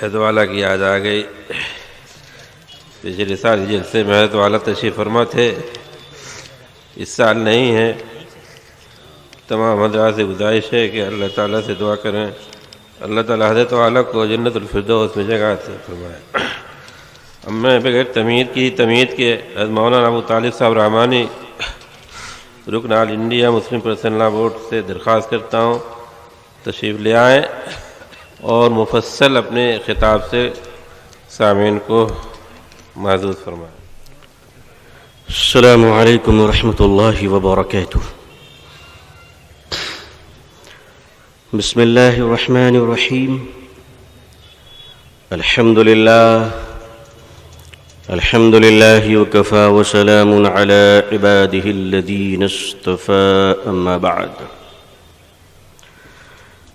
حضرت والا کی یاد آ گئی۔ پچھلے سال جلسے میں حضرت والا تشریف فرما تھے، اس سال نہیں ہے۔ تمام حضرات سے گزارش ہے کہ اللہ تعالیٰ سے دعا کریں، اللہ تعالیٰ حضرت والا کو جنت الفردوس میں جگہ عطا فرمائے۔ اب میں بغیر تمہید کے حضرت مولانا ابو طالب صاحب رحمانی رکن آل انڈیا مسلم پرسنل لا بورڈ سے درخواست کرتا ہوں تشریف لے آئیں اور مفصل اپنے خطاب سے سامعین کو معزز فرمائیں۔ السلام علیکم ورحمۃ اللہ وبرکاتہ۔ بسم اللہ الرحمن الرحیم۔ الحمد للہ وکفى وسلام علی عباده الذین اصطفى اما بعد۔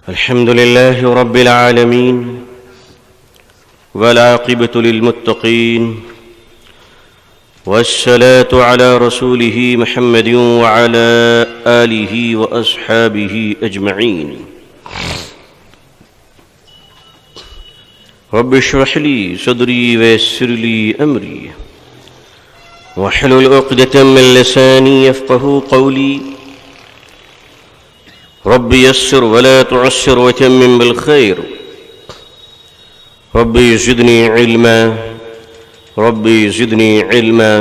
الحمد للہ رب العالمین والعاقبۃ للمتقین والصلاة على رسوله محمد وعلى آله وأصحابه أجمعين۔ رب اشرح لي صدري ويسر لي أمري واحلل عقدة من لساني يفقهوا قولي۔ رب يسر ولا تعسر وتمم بالخير۔ رب زدني علما ربي زدني علما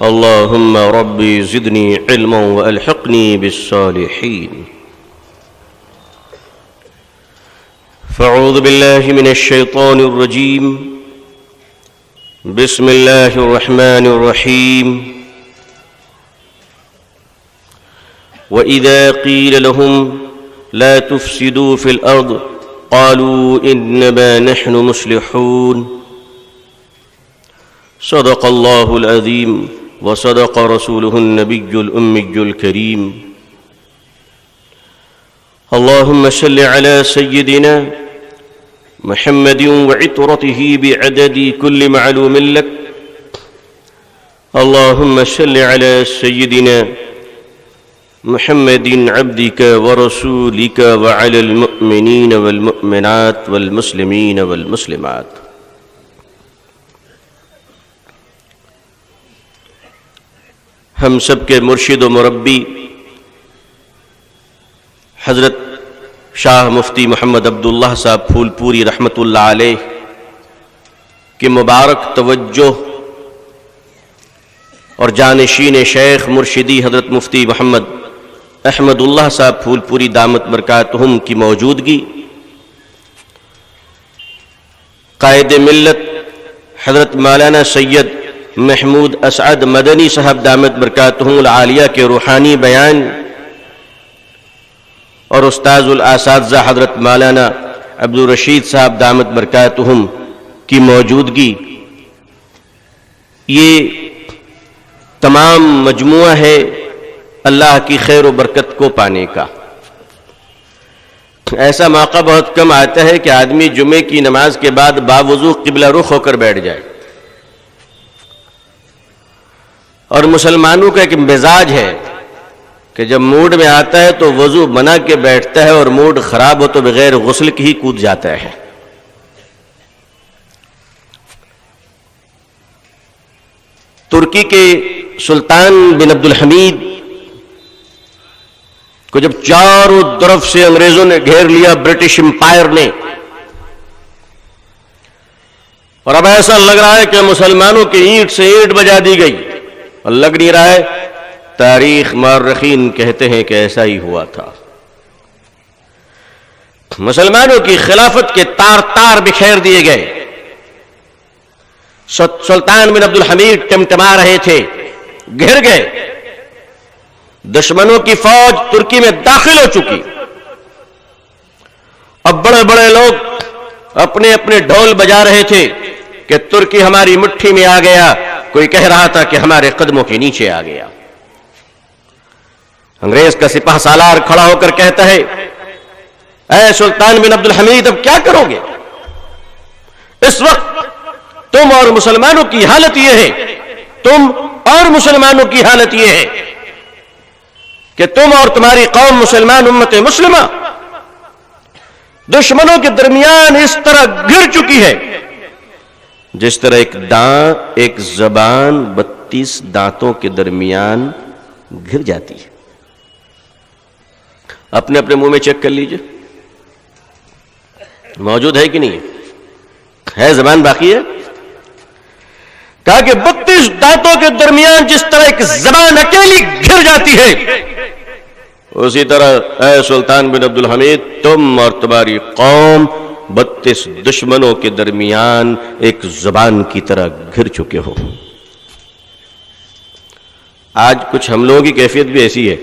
اللهم ربي زدني علما وألحقني بالصالحين۔ فأعوذ بالله من الشيطان الرجيم، بسم الله الرحمن الرحيم۔ وإذا قيل لهم لا تفسدوا في الأرض قالوا إنما نحن مصلحون۔ صدق الله العظيم وصدق رسوله النبي الأمي الكريم۔ اللهم صل على سيدنا محمد وعطرته بعدد كل معلوم لك۔ اللهم صل على سيدنا محمد عبدك ورسولك وعلى المؤمنين والمؤمنات والمسلمين والمسلمات۔ ہم سب کے مرشد و مربی حضرت شاہ مفتی محمد عبداللہ صاحب پھول پوری رحمۃ اللہ علیہ کے مبارک توجہ اور جانشین شیخ مرشدی حضرت مفتی محمد احمد اللہ صاحب پھول پوری دامت برکاتہم کی موجودگی، قائد ملت حضرت مولانا سید محمود اسعد مدنی صاحب دامت برکاتہم العالیہ کے روحانی بیان اور استاذ الاساتذہ حضرت مولانا عبدالرشید صاحب دامت برکاتہم کی موجودگی، یہ تمام مجموعہ ہے اللہ کی خیر و برکت کو پانے کا۔ ایسا موقع بہت کم آتا ہے کہ آدمی جمعے کی نماز کے بعد باوضو قبلہ رخ ہو کر بیٹھ جائے، اور مسلمانوں کا ایک مزاج ہے کہ جب موڈ میں آتا ہے تو وضو بنا کے بیٹھتا ہے، اور موڈ خراب ہو تو بغیر غسل کی ہی کود جاتا ہے۔ ترکی کے سلطان بن عبد الحمید کو جب چاروں طرف سے انگریزوں نے گھیر لیا، برٹش امپائر نے، اور اب ایسا لگ رہا ہے کہ مسلمانوں کی اینٹ سے اینٹ بجا دی گئی، اور لگ نہیں رہا ہے، تاریخ مورخین کہتے ہیں کہ ایسا ہی ہوا تھا۔ مسلمانوں کی خلافت کے تار تار بکھیر دیے گئے۔ سلطان بن عبد الحمید ٹمٹما رہے تھے، گھر گئے، دشمنوں کی فوج ترکی میں داخل ہو چکی۔ اب بڑے بڑے لوگ اپنے اپنے ڈھول بجا رہے تھے کہ ترکی ہماری مٹھی میں آ گیا، کوئی کہہ رہا تھا کہ ہمارے قدموں کے نیچے آ گیا۔ انگریز کا سپاہ سالار کھڑا ہو کر کہتا ہے، اے سلطان بن عبد الحمید اب کیا کرو گے؟ اس وقت تم اور مسلمانوں کی حالت یہ ہے، تم اور مسلمانوں کی حالت یہ ہے کہ تم اور تمہاری قوم مسلمان امت مسلمہ دشمنوں کے درمیان اس طرح گر چکی ہے جس طرح ایک زبان 32 دانتوں کے درمیان گر جاتی ہے. اپنے اپنے منہ میں چیک کر لیجئے, موجود ہے کہ نہیں ہے زبان باقی ہے؟ کہا کہ 32 دانتوں کے درمیان جس طرح ایک زبان اکیلی گر جاتی ہے, اسی طرح اے سلطان بن عبد الحمید تم اور تمہاری قوم 32 دشمنوں کے درمیان ایک زبان کی طرح گر چکے ہو. آج کچھ حملوں کی کیفیت بھی ایسی ہے.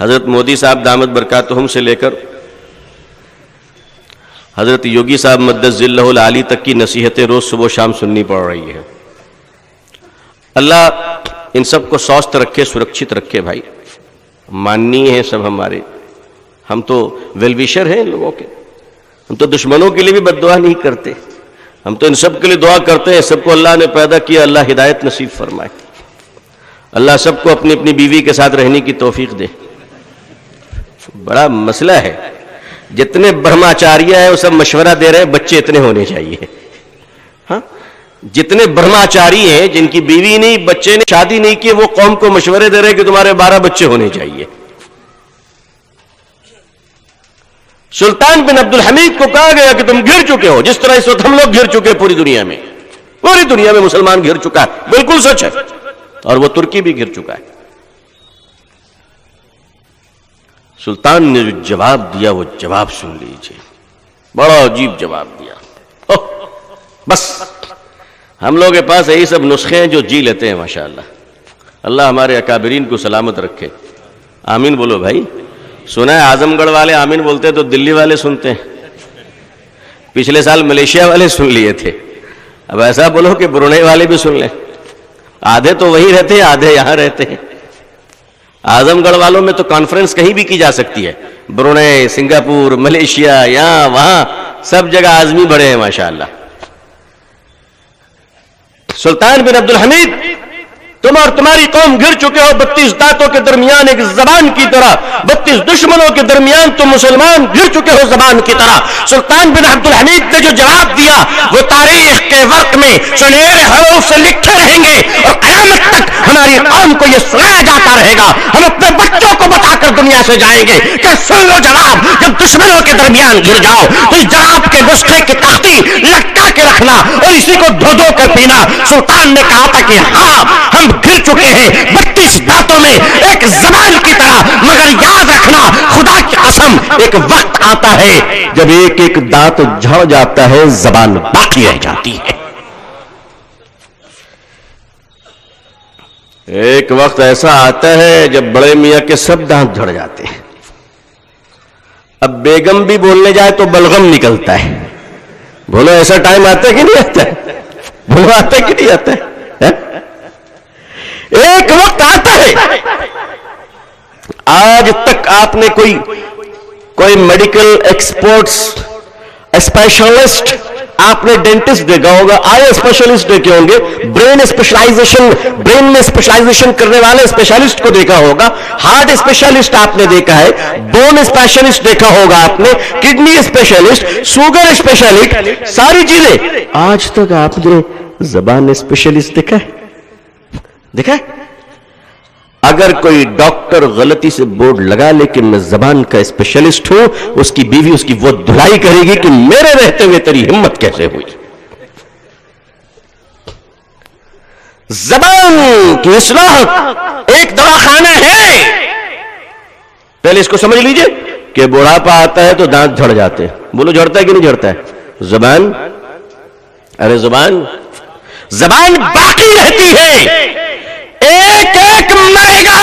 حضرت مودی صاحب دامت برکاتہم سے لے کر حضرت یوگی صاحب مدد ذلہ العالی تک کی نصیحتیں روز صبح و شام سننی پڑ رہی ہیں. اللہ ان سب کو سوستھ رکھے, سرکشت رکھے. بھائی ماننی ہیں سب ہمارے, ہم تو ویل وشر ہیں ان لوگوں کے, ہم تو دشمنوں کے لیے بھی بد دعا نہیں کرتے, ہم تو ان سب کے لیے دعا کرتے ہیں سب کو اللہ نے پیدا کیا, اللہ ہدایت نصیب فرمائے, اللہ سب کو اپنی اپنی بیوی کے ساتھ رہنے کی توفیق دے. بڑا مسئلہ ہے, جتنے برہماچاریہ ہیں وہ سب مشورہ دے رہے ہیں بچے اتنے ہونے چاہیے. ہاں, جتنے برہماچاری ہیں جن کی بیوی نہیں بچے نے شادی نہیں کی وہ قوم کو مشورے دے رہے ہیں کہ تمہارے 12 بچے ہونے چاہیے. سلطان بن عبد الحمید کو کہا گیا کہ تم گر چکے ہو جس طرح اس وقت ہم لوگ گر چکے پوری دنیا میں مسلمان گر چکا ہے. بالکل سچ ہے, اور وہ ترکی بھی گر چکا ہے. سلطان نے جو جواب دیا وہ جواب سن لیجئے, بڑا عجیب جواب دیا. بس ہم لوگوں کے پاس یہی سب نسخے ہیں جو جی لیتے ہیں ماشاءاللہ. اللہ ہمارے اکابرین کو سلامت رکھے. آمین بولو بھائی. سنا ہے اعظم گڑھ والے آمین بولتے تو دلی والے سنتے ہیں, پچھلے سال ملیشیا والے سن لیے تھے, اب ایسا بولو کہ برونئی والے بھی سن لیں. آدھے تو وہی رہتے ہیں, آدھے یہاں رہتے ہیں. اعظم گڑھ والوں میں تو کانفرنس کہیں بھی کی جا سکتی ہے, برونئی, سنگاپور, ملیشیا, یہاں وہاں سب جگہ آزمی بڑے ہیں ماشاءاللہ. سلطان بن عبد الحمید تم اور تمہاری قوم گر چکے ہو 32 دانتوں کے درمیان ایک زبان کی طرح. 32 دشمنوں کے درمیان تم مسلمان گر چکے ہو زبان کی طرح. سلطان بن عبد الحمید نے جو جواب دیا وہ تاریخ کے ورق میں سنہرے حروف سے لکھے رہیں گے, اور قیامت تک ہماری قوم کو یہ سنایا جاتا رہے گا. ہم اپنے بچوں کو بتا کر دنیا سے جائیں گے کہ سن لو جواب, جب دشمنوں کے درمیان گر جاؤ تو اس جواب کے نسخے کی تختی لٹکا کے رکھنا اور اسی کو دھو دھو کر پینا. سلطان نے کہا تھا کہ ہاں ہم گر چکے ہیں 32 دانتوں میں ایک زبان کی طرح, مگر یاد رکھنا خدا کی قسم ایک وقت آتا ہے جب ایک ایک دانت جھڑ جاتا ہے, زبان باقی رہ جاتی ہے. ایک وقت ایسا آتا ہے جب بڑے میاں کے سب دانت جھڑ جاتے ہیں. اب بیگم بھی بولنے جائے تو بلغم نکلتا ہے. بولو ایسا ٹائم آتا ہے کہ نہیں آتا ہے؟ بولو آتا ہے کہ نہیں آتا ہے؟ ایک وقت آتا ہے. آج تک آپ نے کوئی میڈیکل ایکسپرٹس اسپیشلسٹ, آپ نے ڈینٹسٹ دیکھا ہوگا, آئی اسپیشلسٹ دیکھے ہوں گے, برین میں اسپیشلائزیشن کرنے والے اسپیشلسٹ کو دیکھا ہوگا, ہارٹ اسپیشلسٹ آپ نے دیکھا ہے, بون اسپیشلسٹ دیکھا ہوگا آپ نے, کڈنی اسپیشلسٹ, شوگر اسپیشلسٹ, ساری چیزیں. آج تک آپ نے زبان اسپیشلسٹ دیکھا ہے؟ اگر کوئی ڈاکٹر غلطی سے بورڈ لگا لے کہ میں زبان کا اسپیشلسٹ ہوں, اس کی بیوی اس کی وہ دھلائی کرے گی کہ میرے رہتے ہوئے تیری ہمت کیسے ہوئی. زبان کی اصلاح ایک دواخانہ ہے. پہلے اس کو سمجھ لیجئے کہ بڑھاپا آتا ہے تو دانت جھڑ جاتے ہیں. بولو جھڑتا ہے کہ نہیں جھڑتا ہے؟ زبان, ارے زبان باقی رہتی ہے. ایک ایک مرے گا,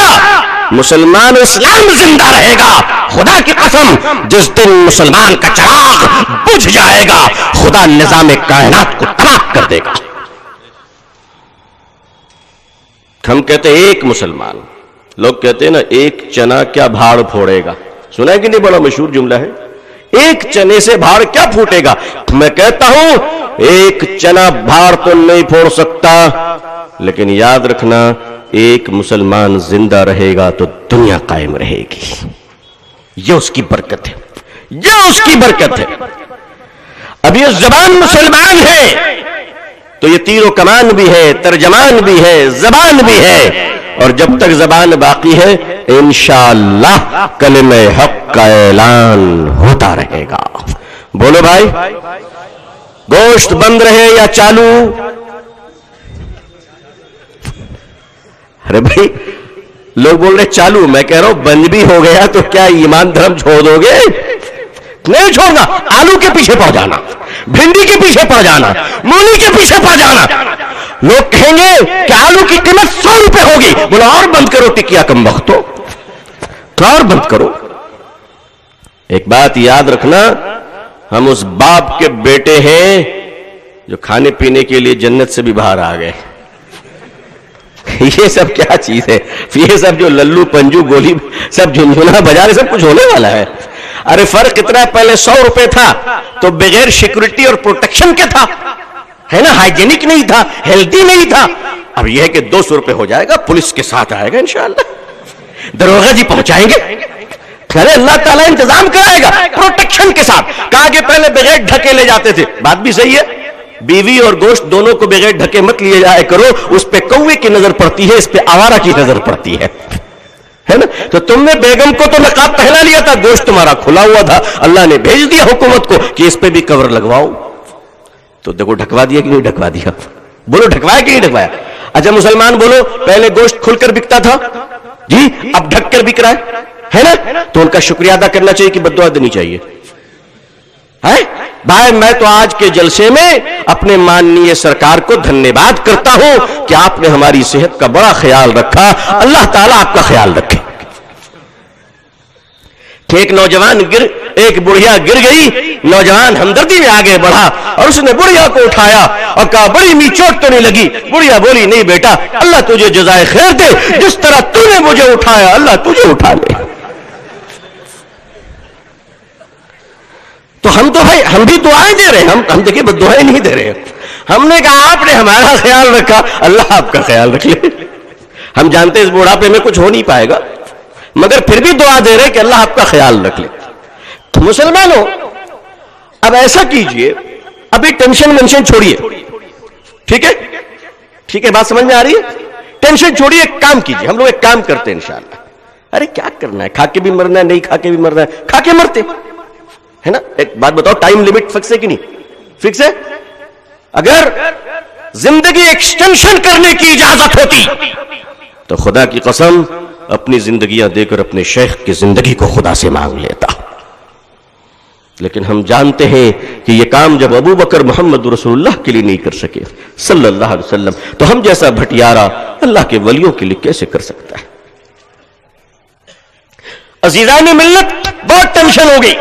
مسلمان اسلام زندہ رہے گا. خدا کی قسم جس دن مسلمان کا چراغ بجھ جائے گا خدا نظام کائنات کو تباہ کر دے گا. ہم کہتے ہیں ایک مسلمان, لوگ کہتے ہیں نا ایک چنا کیا بھاڑ پھوڑے گا. سنا ہے کہ نہیں؟ بڑا مشہور جملہ ہے, ایک چنے سے بھاڑ کیا پھوٹے گا. میں کہتا ہوں ایک چنا بھاڑ تو نہیں پھوڑ سکتا, لیکن یاد رکھنا ایک مسلمان زندہ رہے گا تو دنیا قائم رہے گی. یہ اس کی برکت ہے. یہ اس کی برکت ہے. اب یہ زبان مسلمان ہے تو یہ تیر و کمان بھی ہے, ترجمان بھی ہے, زبان بھی ہے, اور جب تک زبان باقی ہے انشاءاللہ کلمہ حق کا اعلان ہوتا رہے گا. بولو بھائی, گوشت بند رہے یا چالو؟ ارے بھائی لوگ بول رہے چالو, میں کہہ رہا ہوں بند بھی ہو گیا تو کیا ایمان دھرم چھوڑ دو گے؟ نہیں چھوڑنا. آلو کے پیچھے پڑ جانا, بھنڈی کے پیچھے پڑ جانا, مولی کے پیچھے پڑ جانا. لوگ کہیں گے کہ آلو کی قیمت 100 روپے ہوگی, بولا اور بند کرو ٹکیا کم وقت ہو, اور بند کرو. ایک بات یاد رکھنا, ہم اس باپ کے بیٹے ہیں جو کھانے پینے کے لیے جنت سے بھی باہر آ گئے. یہ سب کیا چیز ہے؟ یہ سب جو للو پنجو گولی سب جھنجھنا بجا رہے, سب کچھ ہونے والا ہے. ارے فرق اتنا ہے, پہلے 100 روپے تھا تو بغیر سیکورٹی اور پروٹیکشن کے تھا, ہے نا, ہائیجینک نہیں تھا, ہیلدی نہیں تھا. اب یہ ہے کہ 200 روپے ہو جائے گا, پولیس کے ساتھ آئے گا انشاءاللہ, دروغہ جی پہنچائیں گے. ارے اللہ تعالیٰ انتظام کرائے گا پروٹیکشن کے ساتھ. کہا کہ پہلے بغیر ڈھکے لے جاتے تھے, بات بھی صحیح ہے. بیوی اور گوشت دونوں کو بغیر ڈھکے مت لیے جائے کرو, اس پہ کوے کی نظر پڑتی ہے, اس پہ آوارہ کی نظر پڑتی ہے نا. تو تم نے بیگم کو تو نقاب پہنا لیا تھا, گوشت تمہارا کھلا ہوا تھا, اللہ نے بھیج دیا حکومت کو کہ اس پہ بھی کور لگواؤ. تو دیکھو ڈھکوا دیا کہ نہیں ڈھکوا دیا؟ بولو ڈھکوایا کہ نہیں ڈھکوایا؟ اچھا مسلمان بولو, پہلے گوشت کھل کر بکتا تھا جی, اب ڈھک کر بک رہا ہے نا, تو ان کا شکریہ ادا کرنا چاہیے کہ بد دعا دینی چاہیے؟ بھائی میں تو آج کے جلسے میں اپنے ماننی سرکار کو دھنیہ واد کرتا ہوں کہ آپ نے ہماری صحت کا بڑا خیال رکھا. اللہ تعالیٰ آپ کا خیال رکھے. ایک نوجوان ایک بڑھیا گر گئی, نوجوان ہمدردی میں آگے بڑھا اور اس نے بڑھیا کو اٹھایا اور کہا بڑی می چوٹ تو نہیں لگی؟ بڑھیا بولی نہیں بیٹا, اللہ تجھے جزائے خیر دے, جس طرح تو نے مجھے اٹھایا اللہ تجھے اٹھا لے. تو ہم تو بھائی ہم بھی دعائیں دے رہے ہیں, ہم دیکھیں بد دعائیں نہیں دے رہے. ہم نے کہا آپ نے ہمارا خیال رکھا, اللہ آپ کا خیال رکھ لے. ہم جانتے اس بڑھاپے میں کچھ ہو نہیں پائے گا, مگر پھر بھی دعا دے رہے کہ اللہ آپ کا خیال رکھ لے. تو مسلمانوں اب ایسا کیجئے, ابھی ٹینشن ونشن چھوڑیے, ٹھیک ہے, ٹھیک ہے, بات سمجھ میں آ رہی ہے؟ ٹینشن چھوڑیے, ایک کام کیجئے. ہم لوگ ایک کام کرتے ہیں انشاءاللہ. ارے کیا کرنا ہے, کھا کے بھی مرنا ہے, نہیں کھا کے بھی مرنا ہے, کھا کے مرتے ہے نا. ایک بات بتاؤ, ٹائم لمٹ فکس ہے کہ نہیں فکس ہے؟ اگر زندگی ایکسٹینشن کرنے کی اجازت ہوتی تو خدا کی قسم اپنی زندگیاں دے کر اپنے شیخ کی زندگی کو خدا سے مانگ لیتا. لیکن ہم جانتے ہیں کہ یہ کام جب ابو بکر محمد رسول اللہ کے لیے نہیں کر سکے صلی اللہ علیہ وسلم, تو ہم جیسا بھٹیارا اللہ کے ولیوں کے لیے کیسے کر سکتا ہے؟ عزیزان ملت, بہت ٹینشن ہو گئی,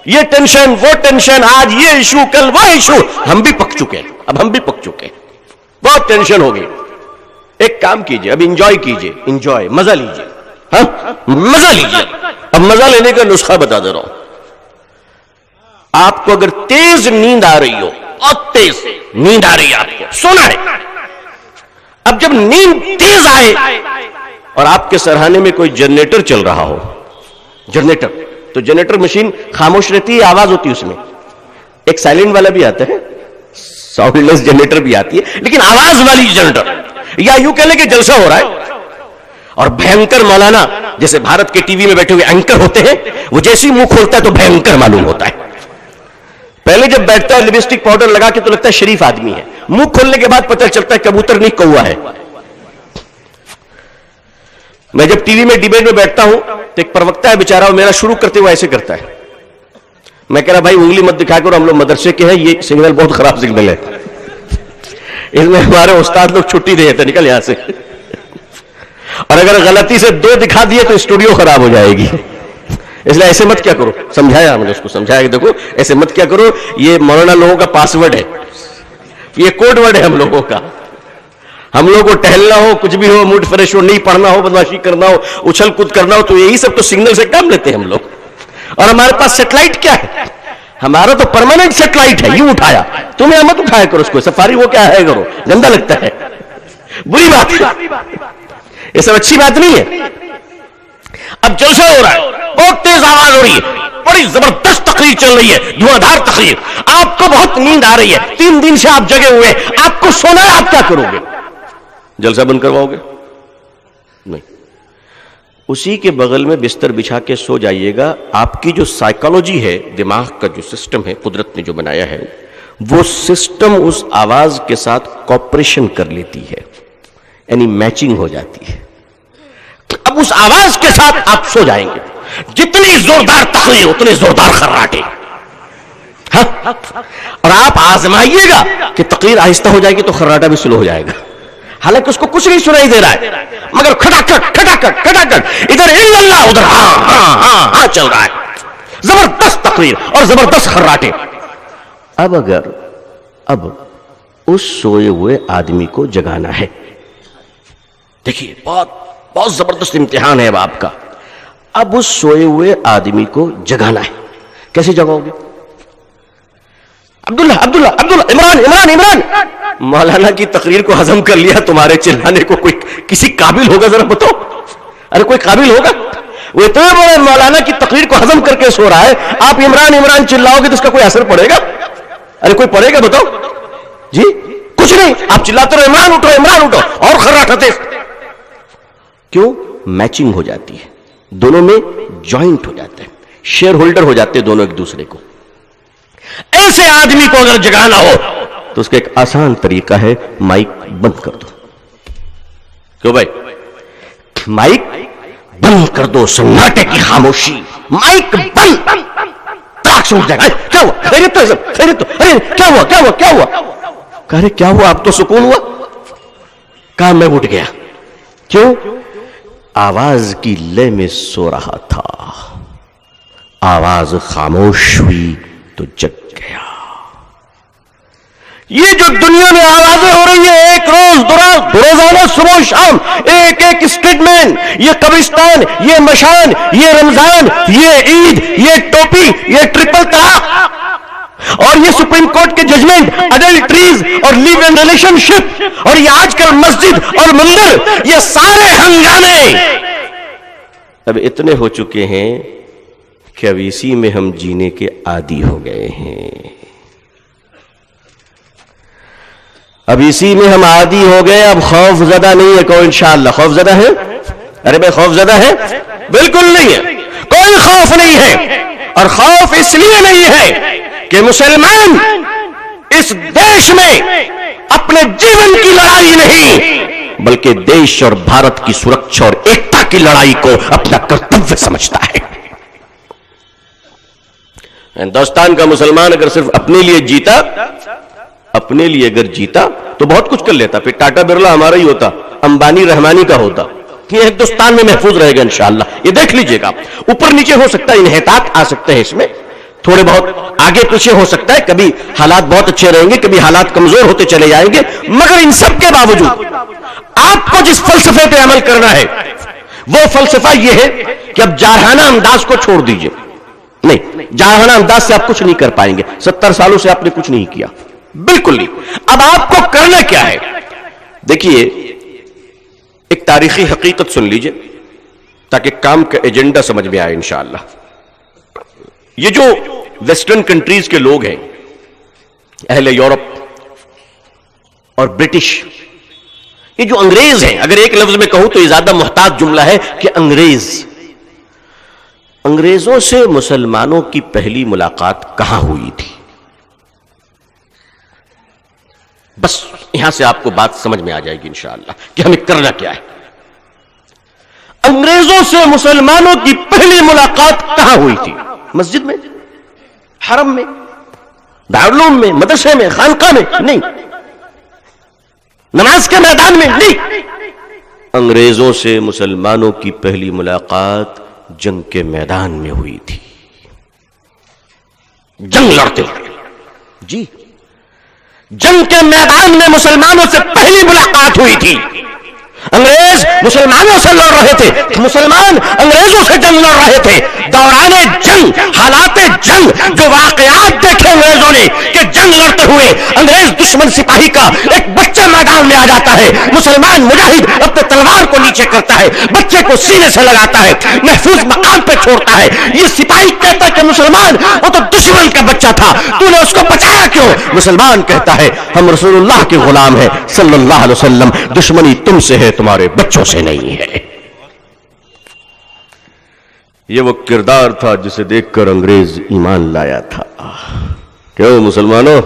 یہ ٹینشن وہ ٹینشن, آج یہ ایشو کل وہ ایشو. ہم بھی پک چکے ہیں, اب ہم بھی پک چکے ہیں, بہت ٹینشن ہو گئی. ایک کام کیجئے, اب انجوائے کیجئے, انجوائے, مزہ لیجئے, ہاں مزہ لیجئے. اب مزہ لینے کا نسخہ بتا دے رہا ہوں. آپ کو اگر تیز نیند آ رہی ہو, بہت تیز نیند آ رہی ہے, آپ کو سونا ہے. اب جب نیند تیز آئے اور آپ کے سرہانے میں کوئی جنریٹر چل رہا ہو, جنریٹر, تو جنریٹر مشین خاموش رہتی ہے, آواز ہوتی ہے اس میں. ایک سائلنٹ والا بھی آتا ہے, ساؤنڈ لیس جنریٹر بھی آتی ہے, لیکن آواز والی جنریٹر. یا یوں کہہ لیں کہ جلسہ ہو رہا ہے اور بھینکر مولانا جیسے بھارت کے ٹی وی میں بیٹھے ہوئے اینکر ہوتے ہیں, وہ جیسے منہ کھولتا ہے تو بھینکر معلوم ہوتا ہے. پہلے جب بیٹھتا ہے لپسٹک پاؤڈر لگا کے تو لگتا ہے شریف آدمی ہے, منہ کھولنے کے بعد پتہ چلتا ہے کبوتر نہیں کوا ہے. میں جب ٹی وی میں ڈیبیٹ میں بیٹھتا ہوں تو ایک پروکتا ہے بیچارہ, میرا شروع کرتے ہوئے ایسے کرتا ہے. میں کہہ رہا بھائی انگلی مت دکھا کرو, ہم لوگ مدرسے کے ہیں, یہ سگنل بہت خراب سگنل ہے, اس میں ہمارے استاد لوگ چھٹی دے دیتے, نکل یہاں سے. اور اگر غلطی سے 2 دکھا دیے تو اسٹوڈیو خراب ہو جائے گی, اس لیے ایسے مت کیا کرو. سمجھایا ہم نے اس کو, سمجھایا کہ دیکھو ایسے مت کیا کرو, یہ مولانا لوگوں کا پاس ورڈ ہے, یہ کوڈ ورڈ ہے ہم لوگوں کا. ہم لوگوں کو ٹہلنا ہو, کچھ بھی ہو, موڈ فریش ہو, نہیں پڑھنا ہو, بدمعاشی کرنا ہو, اچھل کود کرنا ہو, تو یہی سب تو سگنل سے کام لیتے ہیں ہم لوگ. اور ہمارے پاس سیٹلائٹ کیا ہے, ہمارا تو پرماننٹ سیٹلائٹ ہے, یوں اٹھایا. تمہیں مت اٹھایا کرو اس کو, سفاری وہ کیا ہے کرو, گندا لگتا ہے, بری بات ہے, یہ سب اچھی بات نہیں ہے. اب جلسہ ہو رہا ہے, بہت تیز آواز ہو رہی ہے, بڑی زبردست تقریر چل رہی ہے، دھواں تقریر، آپ کو بہت نیند آ رہی ہے، 3 دن سے آپ جگے ہوئے، آپ کو سونا ہے، آپ کیا کرو گے؟ جلسہ بند کرواؤ گے؟ نہیں، اسی کے بغل میں بستر بچھا کے سو جائیے گا. آپ کی جو سائیکالوجی ہے، دماغ کا جو سسٹم ہے قدرت نے جو بنایا ہے، وہ سسٹم اس آواز کے ساتھ کوپریشن کر لیتی ہے، یعنی میچنگ ہو جاتی ہے. اب اس آواز کے ساتھ آپ سو جائیں گے. جتنی زوردار تقریر اتنے زوردار خراٹے. اور آپ آزمائیے گا کہ تقریر آہستہ ہو جائے گی تو خراٹا بھی سلو ہو جائے گا، حالانکہ اس کو کچھ نہیں سنائی دے رہا ہے، مگر کھٹاکھٹ ادھر اللہ ادھر ہاں چل رہا ہے. زبردست تقریر اور زبردست خراٹے. اب اس سوئے ہوئے آدمی کو جگانا ہے. دیکھیے بہت زبردست امتحان ہے اب آپ کا. اب اس سوئے ہوئے آدمی کو جگانا ہے. کیسے جگاؤ گے؟ عبداللہ عمران مولانا کی تقریر کو ہضم کر لیا، تمہارے چلانے کو کوئی کسی قابل ہوگا؟ ذرا بتاؤ. ارے کوئی قابل ہوگا؟ وہ اتنے بڑے مولانا کی تقریر کو ہضم کر کے سو رہا ہے، آپ عمران چلاؤ گے تو اس کا کوئی اثر پڑے گا؟ ارے کوئی پڑے گا؟ بتاؤ جی. کچھ نہیں. آپ چلاتے رہو عمران اٹھو اور خراٹتے. کیوں؟ میچنگ ہو جاتی ہے، دونوں میں جوائنٹ ہو جاتے ہیں، شیئر ہولڈر ہو جاتے ہیں دونوں ایک دوسرے کو. ایسے آدمی کو اگر جگانا ہو تو اس کا ایک آسان طریقہ ہے، مائک بند کر دو. کیوں بھائی؟ مائک بند کر دو، سناٹے کی خاموشی. مائک بند. کیا ہوا؟ خیریت تو کیا ہوا؟ ارے کیا ہوا؟ آپ تو سکون ہوا. کہا میں اٹھ گیا. کیوں؟ آواز کی لے میں سو رہا تھا، آواز خاموش ہوئی تو جگ گیا. یہ جو دنیا میں آوازیں ہو رہی ہیں، ایک روزانہ صبح و شام ایک اسٹیٹمنٹ، یہ قبرستان، یہ مشان، یہ رمضان، یہ عید، یہ ٹوپی، یہ ٹرپل طلاق، اور یہ سپریم کورٹ کے ججمنٹ، اڈلٹریز اور لیو اینڈ ریلیشن شپ، اور یہ آج کل مسجد اور مندر، یہ سارے ہنگامے اب اتنے ہو چکے ہیں کہ اب اسی میں ہم جینے کے عادی ہو گئے ہیں. اب اسی میں ہم عادی ہو گئے. اب خوف زدہ نہیں ہے کوئی انشاءاللہ. خوف زدہ ہے؟ ارے بھائی خوف زدہ ہے؟ بالکل نہیں ہے، کوئی خوف نہیں ہے. اور خوف اس لیے نہیں ہے کہ مسلمان اس دیش میں اپنے جیون کی لڑائی نہیں، بلکہ دیش اور بھارت کی سرکشا اور ایکتا کی لڑائی کو اپنا کرتویہ سمجھتا ہے. ہندوستان کا مسلمان اگر صرف اپنے لیے جیتا، اپنے لیے اگر جیتا تو بہت کچھ کر لیتا. پھر ٹاٹا برلا ہمارا ہی ہوتا، امبانی رحمانی کا ہوتا. یہ ہندوستان میں محفوظ رہے گا انشاءاللہ. یہ دیکھ لیجئے گا، اوپر نیچے ہو سکتا ہے، انحطاط آ سکتے ہیں اس میں، تھوڑے بہت آگے پیچھے ہو سکتا ہے، کبھی حالات بہت اچھے رہیں گے، کبھی حالات کمزور ہوتے چلے جائیں گے. مگر ان سب کے باوجود آپ کو جس فلسفے پہ عمل کرنا ہے وہ فلسفہ یہ ہے کہ اب جارحانہ انداز کو چھوڑ دیجئے. نہیں، جارحانہ انداز سے آپ کچھ نہیں کر پائیں گے. 70 سالوں سے آپ نے کچھ نہیں کیا، بالکل نہیں. اب آپ کو کرنا کیا ہے؟ دیکھیے، ایک تاریخی حقیقت سن لیجئے تاکہ کام کا ایجنڈا سمجھ میں آئے انشاءاللہ. یہ جو ویسٹرن کنٹریز کے لوگ ہیں، اہل یورپ اور برٹش، یہ جو انگریز ہیں، اگر ایک لفظ میں کہوں تو یہ زیادہ محتاط جملہ ہے کہ انگریزوں سے مسلمانوں کی پہلی ملاقات کہاں ہوئی تھی؟ بس یہاں سے آپ کو بات سمجھ میں آ جائے گی انشاءاللہ کہ ہمیں کرنا کیا ہے. انگریزوں سے مسلمانوں کی پہلی ملاقات کہاں ہوئی تھی؟ مسجد میں، حرم میں، دارالعلوم میں، مدرسے میں، خانقاہ میں؟ نہیں. نماز کے میدان میں؟ نہیں. انگریزوں سے مسلمانوں کی پہلی ملاقات جنگ کے میدان میں ہوئی تھی. جنگ لڑتے ہوئے، جی جنگ کے میدان میں مسلمانوں سے پہلی ملاقات ہوئی تھی. انگریز مسلمانوں سے لڑ رہے تھے, مسلمان انگریزوں سے جنگ لڑ رہے تھے. دوران جنگ, حالات جنگ, جو واقعات دیکھے انگریزوں نے کہ جنگ لڑتے ہوئے انگریز دشمن سپاہی کا ایک بچہ میدان میں آ جاتا ہے, مسلمان مجاہد اپنے تلوار کو نیچے کرتا ہے, بچے کو سینے سے لگاتا ہے, محفوظ مقام پہ چھوڑتا ہے. یہ سپاہی کہتا ہے کہ مسلمان وہ تو دشمن کا بچہ تھا, تو نے اس کو بچایا کیوں؟ مسلمان کہتا ہے ہم رسول اللہ کے غلام ہیں صلی اللہ علیہ وسلم, دشمنی تم سے ہے, تمہارے بچوں سے نہیں ہے. یہ وہ کردار تھا جسے دیکھ کر انگریز ایمان لایا تھا. کیوں مسلمانوں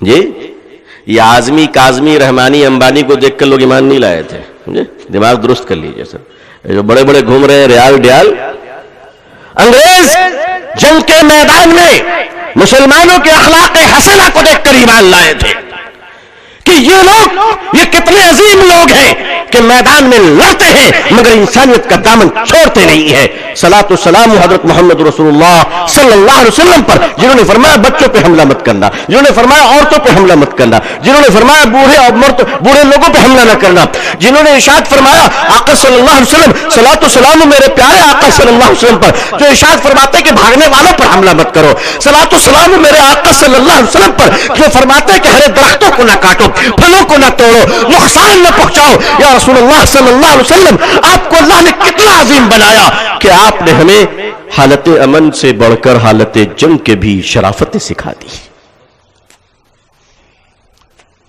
جی, یہ اعظمی کاظمی رحمانی امبانی کو دیکھ کر لوگ ایمان نہیں لائے تھے. دماغ درست کر لیجئے سر, جو بڑے بڑے گھوم رہے ہیں ریال ڈیال, انگریز جنگ کے میدان میں مسلمانوں کے اخلاق حسنہ کو دیکھ کر ایمان لائے تھے کہ یہ لوگ یہ کتنے عظیم لوگ ہیں کہ میدان میں لڑتے ہیں مگر انسانیت کا دامن چھوڑتے نہیں ہیں. صلاۃ والسلام حضرت محمد رسول اللہ صلی اللہ علیہ وسلم پر, جنہوں نے فرمایا بچوں پہ حملہ مت کرنا, جنہوں نے فرمایا عورتوں پہ حملہ مت کرنا, جنہوں نے فرمایا بوڑھے لوگوں پہ حملہ نہ کرنا, جنہوں نے ارشاد فرمایا آقا صلی اللہ علیہ وسلم, صلاۃ والسلام میرے پیارے آقا صلی اللہ علیہ وسلم پر, جو ارشاد فرماتے کہ بھاگنے والوں پر حملہ مت کرو. صلاۃ والسلام میرے آقا صلی اللہ علیہ وسلم پر, جو فرماتے کہ ہرے درختوں کو نہ کاٹو, پھلوں کو نہ توڑو, نقصان نہ پہنچاؤ. یا رسول اللہ صلی اللہ علیہ وسلم, آپ کو اللہ نے کتنا عظیم بنایا کہ آپ نے ہمیں حالت امن سے بڑھ کر حالت جنگ کے بھی شرافتیں سکھا دی.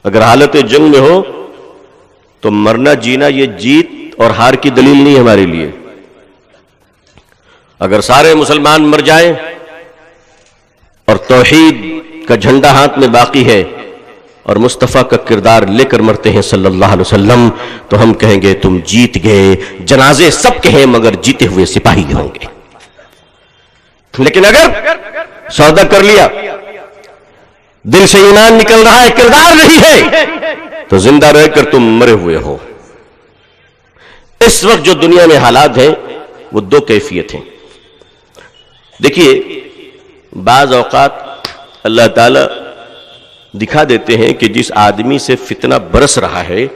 اگر حالت جنگ میں ہو تو مرنا جینا یہ جیت اور ہار کی دلیل نہیں ہمارے لیے. اگر سارے مسلمان مر جائیں اور توحید کا جھنڈا ہاتھ میں باقی ہے اور مصطفیٰ کا کردار لے کر مرتے ہیں صلی اللہ علیہ وسلم, تو ہم کہیں گے تم جیت گئے. جنازے سب کے ہیں مگر جیتے ہوئے سپاہی ہوں گے. لیکن اگر سودا کر لیا, دل سے ایمان نکل رہا ہے, کردار نہیں ہے, تو زندہ رہ کر تم مرے ہوئے ہو. اس وقت جو دنیا میں حالات ہیں وہ دو کیفیت ہیں. دیکھیے, بعض اوقات اللہ تعالی دکھا دیتے ہیں کہ جس آدمی سے فتنہ برس رہا ہے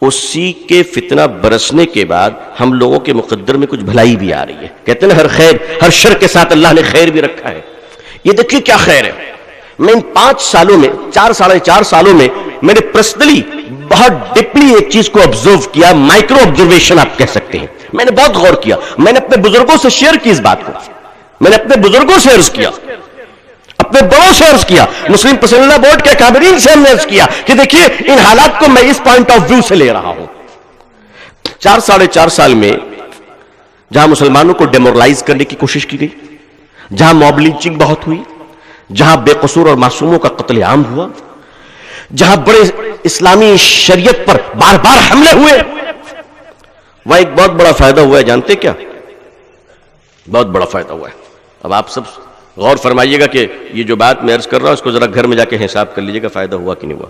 اسی کے فتنہ برسنے کے بعد ہم لوگوں کے مقدر میں کچھ بھلائی بھی آ رہی ہے. کہتے ہیں ہر خیر, ہر شر کے ساتھ اللہ نے خیر بھی رکھا ہے. یہ دیکھیے کیا خیر ہے. میں ان 5 سالوں میں, 4 سالوں میں میں نے پرسنلی بہت ڈیپلی ایک چیز کو آبزرو کیا, مائکرو آبزرویشن آپ کہہ سکتے ہیں. میں نے بہت غور کیا, میں نے اپنے بزرگوں سے شیئر کی اس بات کو, میں نے اپنے بزرگوں سے عرض کیا, اپنے بڑوں سے عرض کیا, مسلم پسندیدہ بورڈ کے اکابرین سے ہم نے عرض کیا کہ دیکھیے ان حالات کو میں اس پوائنٹ آف ویو سے لے رہا ہوں. 4 سال میں جہاں مسلمانوں کو ڈیمورلائز کرنے کی کوشش کی گئی, جہاں موب لنچنگ بہت ہوئی, جہاں بے قصور اور معصوموں کا قتل عام ہوا, جہاں بڑے اسلامی شریعت پر بار بار حملے ہوئے, وہاں ایک بہت بڑا فائدہ ہوا ہے. جانتے کیا؟ بہت بڑا فائدہ ہوا ہے. اب آپ سب غور فرمائیے گا کہ یہ جو بات میں عرض کر رہا ہوں اس کو ذرا گھر میں جا کے حساب کر لیجیے گا فائدہ ہوا کہ نہیں ہوا.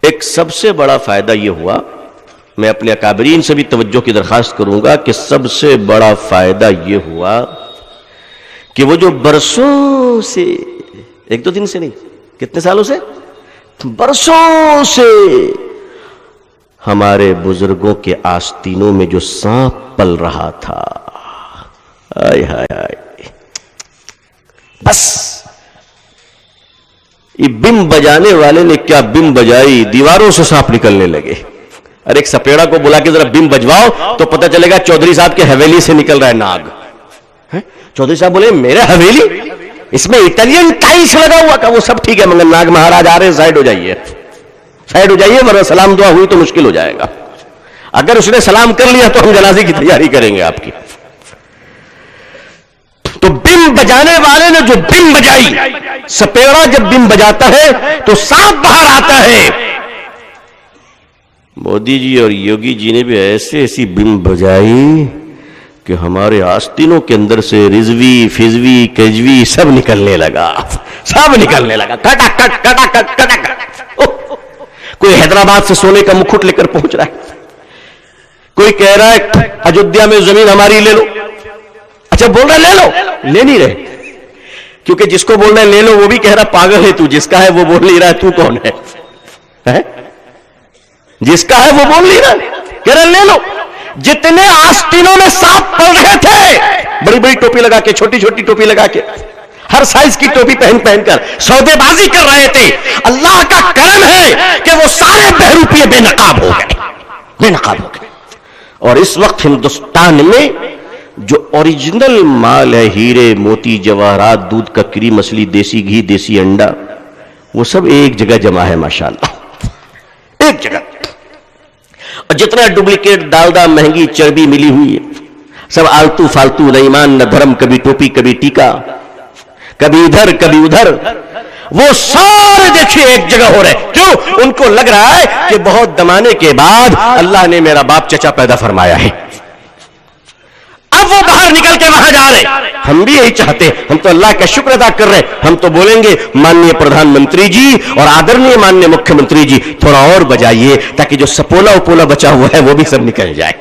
ایک سب سے بڑا فائدہ یہ ہوا, میں اپنے اکابرین سے بھی توجہ کی درخواست کروں گا کہ سب سے بڑا فائدہ یہ ہوا کہ وہ جو برسوں سے, 1-2 دن سے نہیں, کتنے سالوں سے, برسوں سے ہمارے بزرگوں کے آستینوں میں جو سانپ پل رہا تھا, آئے ہائے ہائے, بس یہ بم بجانے والے نے کیا بم بجائی, دیواروں سے سانپ نکلنے لگے. اور ایک سپیڑا کو بلا کے ذرا بم بجواؤ تو پتہ چلے گا چودھری صاحب کے حویلی سے نکل رہا ہے ناگ. چودھری صاحب بولے میرے حویلی, اس میں اٹالین ٹائلس لگا ہوا, کا وہ سب ٹھیک ہے مگر ناگ مہاراج آ رہے ہیں, سائڈ ہو جائیے ورنہ سلام دعا ہوئی تو مشکل ہو جائے گا. اگر اس نے سلام کر لیا تو ہم جنازے کی تیاری کریں گے آپ کی. تو بم بجانے والے نے جو بم بجائی, سپیڑا جب بم بجاتا ہے تو سانپ باہر آتا ہے. مودی جی اور یوگی جی نے بھی ایسی بم بجائی کہ ہمارے آستینوں کے اندر سے رضوی فضوی کجوی سب نکلنے لگا, کٹا کٹ. کوئی حیدرآباد سے سونے کا مکھٹ لے کر پہنچ رہا ہے, کوئی کہہ رہا ہے اجودھیا میں زمین ہماری لے لو. اچھا بول رہا ہے لے لو, لے نہیں رہے, کیونکہ جس کو بول رہا ہے لے لو وہ بھی کہہ رہا پاگل ہے تو, جس کا ہے وہ بول نہیں رہا ہے تو کون ہے. جس کا ہے وہ بول نہیں رہا، کہہ رہے لے لو۔ جتنے آستینوں میں سانپ پل رہے تھے، بڑی بڑی ٹوپی لگا کے، چھوٹی چھوٹی ٹوپی لگا کے، ہر سائز کی ٹوپی پہن پہن کر سودے بازی کر رہے تھے، اللہ کا کرم ہے کہ وہ سارے بہروپیے بے نقاب ہو گئے، بے نقاب ہو گئے۔ اور اس وقت ہندوستان میں جو اوریجنل مال ہے، ہیرے موتی جواہرات، دودھ کا کریم، مچھلی، دیسی گھی، دیسی انڈا، وہ سب ایک جگہ جمع ہے ماشاءاللہ، ایک جگہ۔ اور جتنا ڈپلیکیٹ ڈالڈا، مہنگی چربی ملی ہوئی ہے، سب آلتو فالتو، نہ ایمان نہ دھرم، کبھی ٹوپی کبھی ٹیکا، کبھی ادھر کبھی ادھر، وہ سارے دیکھیے ایک جگہ ہو رہے۔ کیوں؟ ان کو لگ رہا ہے کہ بہت دمانے کے بعد اللہ نے میرا باپ چچا پیدا فرمایا ہے، اب وہ باہر نکل کے وہاں جا رہے۔ ہم بھی یہی چاہتے ہیں، ہم تو اللہ کا شکر ادا کر رہے ہیں، ہم تو بولیں گے ماننیہ پردھان منتری جی اور آدرنیہ ماننیہ مکھیہ منتری جی تھوڑا اور بجائیے تاکہ جو سپولا اپولا بچا ہوا ہے وہ بھی سب نکل جائے۔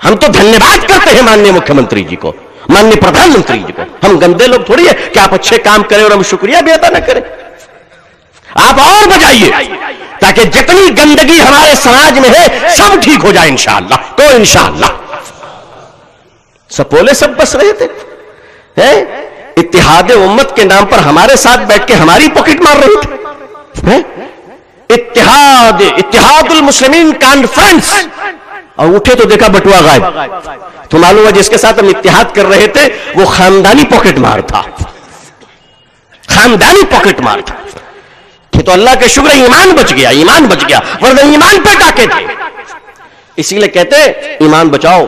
ہم تو دھنیہ واد کرتے ہیں ماننیہ مکھیہ منتری جی کو، ماننیہ پردھان منتری جی کو، ہم گندے لوگ تھوڑی ہے کہ آپ اچھے کام کریں اور ہم شکریہ بھی ادا نہ کریں۔ آپ اور بجائیے تاکہ جتنی گندگی ہمارے سماج میں ہے سب ٹھیک ہو جائے انشاءاللہ، تو انشاءاللہ۔ سپولے سب بس رہے تھے، اتحاد امت کے نام پر ہمارے ساتھ بیٹھ کے ہماری پاکٹ مار رہے تھے، اتحاد المسلمین کانفرنس، اور اٹھے تو دیکھا بٹوا غائب، تو معلوم ہے جس کے ساتھ ہم اتحاد کر رہے تھے وہ خاندانی پاکٹ مار تھا، خاندانی پاکٹ مار تھا۔ تو اللہ کے شکر ایمان بچ گیا، ایمان بچ گیا، ورنہ ایمان پہ ڈاکے تھے۔ اسی لیے کہتے ہیں ایمان بچاؤ،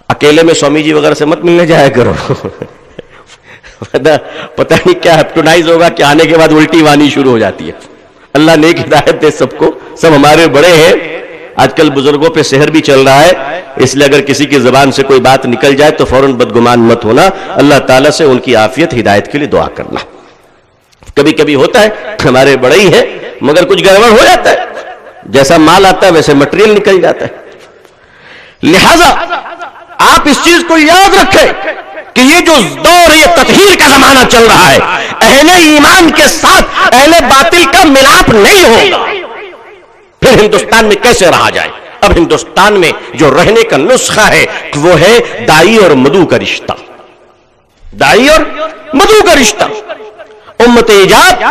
اکیلے میں سوامی جی وغیرہ سے مت ملنے جایا کرو، پتہ نہیں کیا ہیپٹونائز ہوگا کہ آنے کے بعد الٹی وانی شروع ہو جاتی ہے۔ اللہ نیک ہدایت دے سب کو، سب ہمارے بڑے ہیں۔ آج کل بزرگوں پہ سحر بھی چل رہا ہے، اس لیے اگر کسی کی زبان سے کوئی بات نکل جائے تو فوراً بدگمان مت ہونا، اللہ تعالیٰ سے ان کی عافیت ہدایت کے لیے دعا کرنا۔ کبھی کبھی ہوتا ہے ہمارے بڑے ہی ہیں مگر کچھ گڑبڑ ہو جاتا ہے، جیسا مال آتا ہے ویسے مٹیریل نکل جاتا ہے۔ لہذا آپ اس چیز کو یاد رکھیں کہ یہ جو دور، یہ تطہیر کا زمانہ چل رہا ہے، اہل ایمان کے ساتھ اہل باطل کا ملاپ نہیں ہوگا، پھر ہندوستان میں کیسے رہا جائے؟ اب ہندوستان میں جو رہنے کا نسخہ ہے وہ ہے دائی اور مدعو کا رشتہ، دائی اور مدعو کا رشتہ، امت ایجاد